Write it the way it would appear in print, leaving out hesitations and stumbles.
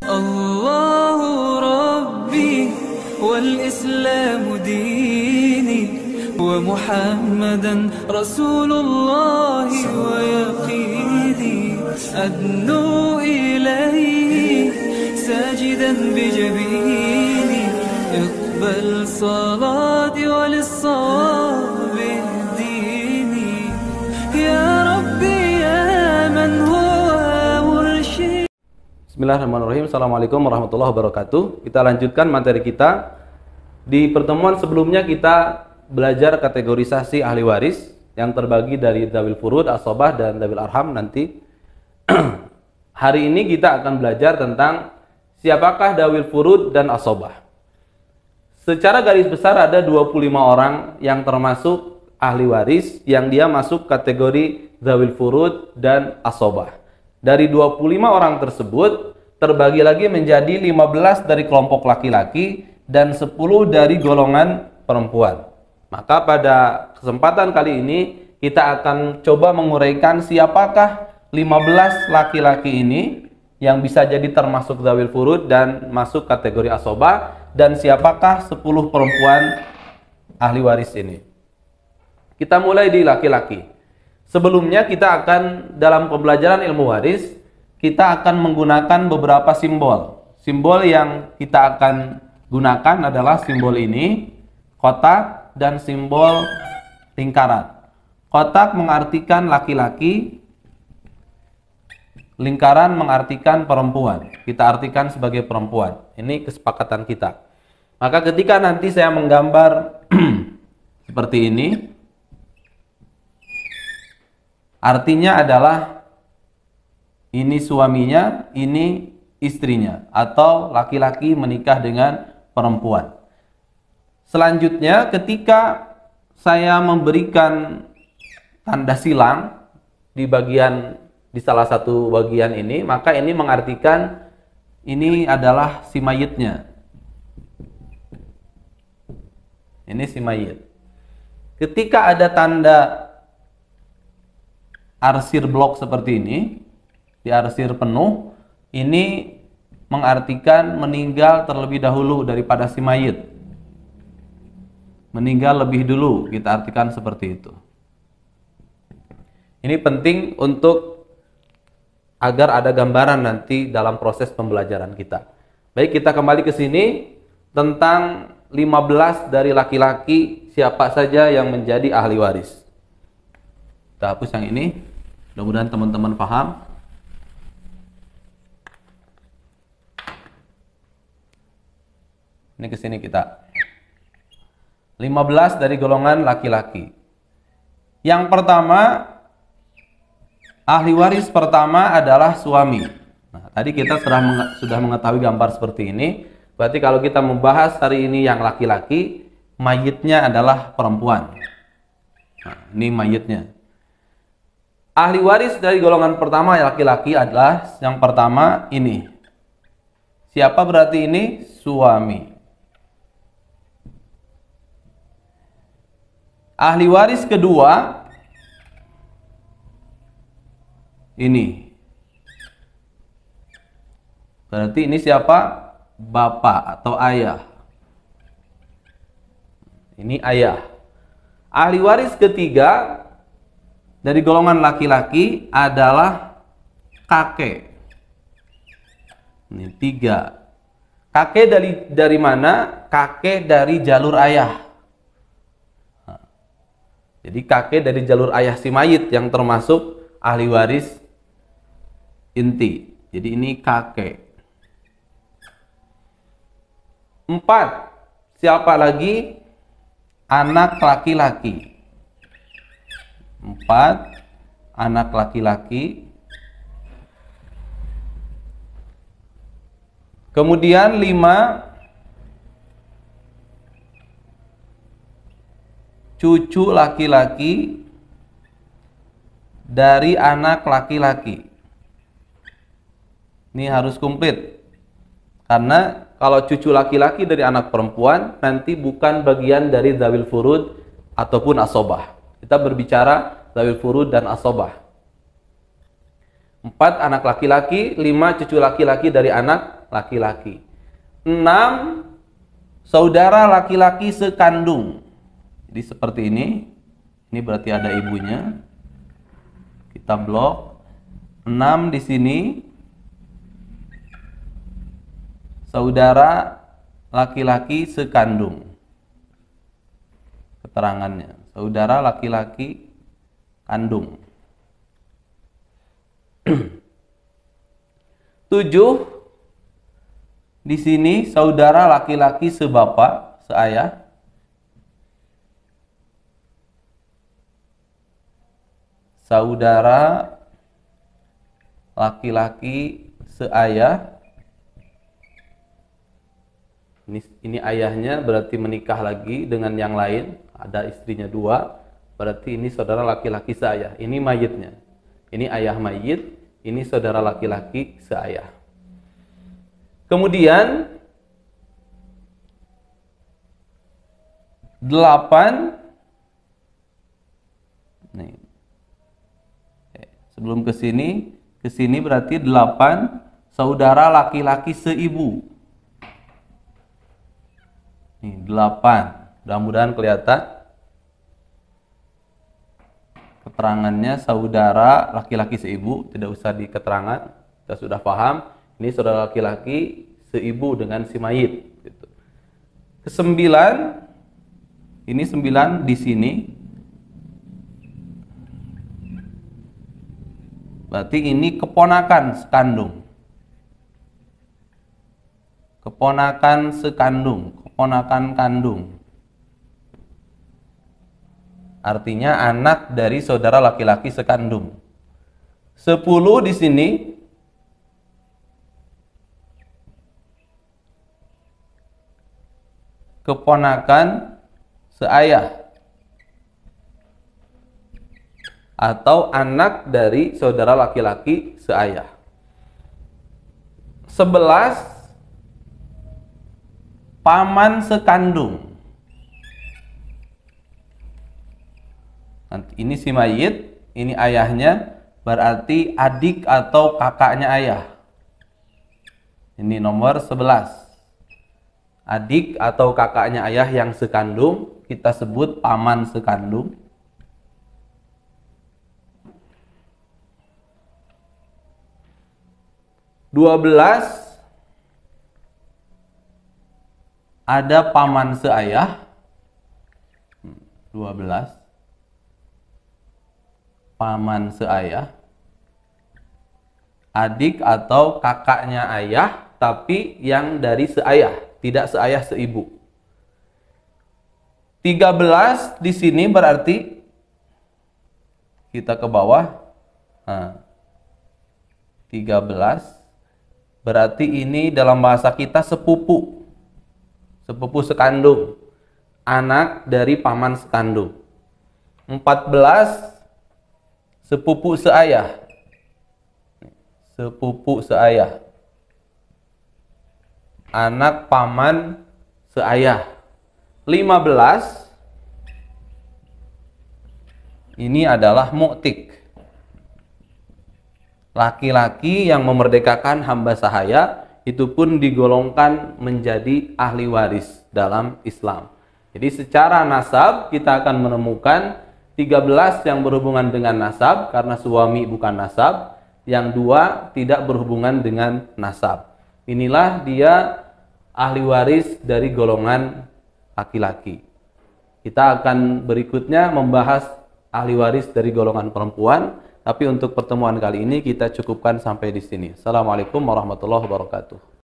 الله ربي والإسلام ديني ومحمدا رسول الله ويقيني أدنو إليه ساجدا بجبيني اقبل صلاتي وللصواب اهديني يا ربي يا من هو مرشد. Bismillahirrahmanirrahim. Assalamualaikum warahmatullahi wabarakatuh. Kita lanjutkan materi kita. Di pertemuan sebelumnya kita belajar kategorisasi ahli waris yang terbagi dari Dzawil Furud, Asobah, dan Dzawil Arham nanti. Hari ini kita akan belajar tentang siapakah Dzawil Furud dan Asobah. Secara garis besar ada 25 orang yang termasuk ahli waris yang dia masuk kategori Dzawil Furud dan Asobah. Dari 25 orang tersebut terbagi lagi menjadi 15 dari kelompok laki-laki dan 10 dari golongan perempuan. Maka pada kesempatan kali ini kita akan coba menguraikan siapakah 15 laki-laki ini yang bisa jadi termasuk Dzawil Furud dan masuk kategori Asobah, dan siapakah 10 perempuan ahli waris ini. Kita mulai di laki-laki. Sebelumnya kita akan dalam pembelajaran ilmu waris, kita akan menggunakan beberapa simbol. Simbol yang kita akan gunakan adalah simbol ini, kotak, dan simbol lingkaran. Kotak mengartikan laki-laki, lingkaran mengartikan perempuan. Kita artikan sebagai perempuan. Ini kesepakatan kita. Maka ketika nanti saya menggambar seperti ini, artinya adalah ini suaminya, ini istrinya, atau laki-laki menikah dengan perempuan. Selanjutnya ketika saya memberikan tanda silang di salah satu bagian ini, maka ini mengartikan ini adalah si mayitnya. Ini si mayit. Ketika ada tanda arsir blok seperti ini, di arsir penuh, ini mengartikan meninggal terlebih dahulu daripada si mayit. Meninggal lebih dulu, kita artikan seperti itu. Ini penting untuk agar ada gambaran nanti dalam proses pembelajaran kita. Baik, kita kembali ke sini tentang 15 dari laki-laki siapa saja yang menjadi ahli waris. Kita hapus yang ini. Mudah-mudahan teman-teman paham. Ini ke sini kita. 15 dari golongan laki-laki. Yang pertama, ahli waris pertama adalah suami. Nah, tadi kita sudah mengetahui gambar seperti ini. Berarti kalau kita membahas hari ini yang laki-laki, mayitnya adalah perempuan. Nah, ini mayitnya. Ahli waris dari golongan pertama laki-laki adalah yang pertama ini. Siapa berarti ini? Suami. Ahli waris kedua ini. Berarti ini siapa? Bapak atau ayah. Ini ayah. Ahli waris ketiga dari golongan laki-laki adalah kakek. Ini 3. Kakek dari mana? Kakek dari jalur ayah. Jadi kakek dari jalur ayah si mayit yang termasuk ahli waris inti. Jadi ini kakek. 4. Siapa lagi? Anak laki-laki. 4. Anak laki-laki. Kemudian 5. Cucu laki-laki dari anak laki-laki. Ini harus komplit. Karena kalau cucu laki-laki dari anak perempuan nanti bukan bagian dari Dzawil Furud ataupun Asobah. Kita berbicara Dzawil Furud dan Asobah. 4 anak laki-laki, 5 cucu laki-laki dari anak laki-laki. 6 saudara laki-laki sekandung. Jadi seperti ini. Ini berarti ada ibunya. Kita blok. 6 di sini. Saudara laki-laki sekandung. Keterangannya. Saudara laki-laki kandung. 7 di sini saudara laki-laki sebapak, seayah. Saudara laki-laki seayah. Ini ayahnya berarti menikah lagi dengan yang lain, ada istrinya 2, berarti ini saudara laki-laki seayah. Ini mayitnya. Ini ayah mayit, ini saudara laki-laki seayah. Kemudian 8 nih. Sebelum ke sini berarti 8 saudara laki-laki seibu. Nih 8. Mudah-mudahan kelihatan keterangannya saudara laki-laki seibu, tidak usah di keterangan, kita sudah paham. Ini saudara laki-laki seibu dengan si mayit. Gitu. Ke-9, ini 9 di sini. Berarti ini keponakan sekandung. Keponakan sekandung, keponakan kandung. Artinya anak dari saudara laki-laki sekandung. 10 di sini. Keponakan seayah atau anak dari saudara laki-laki seayah. 11 paman sekandung. Nanti ini si mayit, ini ayahnya, berarti adik atau kakaknya ayah. Ini nomor 11. Adik atau kakaknya ayah yang sekandung, kita sebut paman sekandung. (12) ada paman seayah. 12 paman seayah, adik atau kakaknya ayah, tapi yang dari seayah, tidak seayah seibu. 13 di sini berarti kita ke bawah. 13 berarti ini dalam bahasa kita sepupu. Sepupu sekandung, anak dari paman sekandung. 14 sepupu seayah. Sepupu seayah, anak paman seayah. 15 ini adalah mu'tik, laki-laki yang memerdekakan hamba sahaya, itu pun digolongkan menjadi ahli waris dalam Islam. Jadi secara nasab kita akan menemukan 13 yang berhubungan dengan nasab karena suami bukan nasab, yang 2 tidak berhubungan dengan nasab. Inilah dia ahli waris dari golongan laki-laki. Kita akan berikutnya membahas ahli waris dari golongan perempuan, tapi untuk pertemuan kali ini kita cukupkan sampai di sini. Assalamualaikum warahmatullahi wabarakatuh.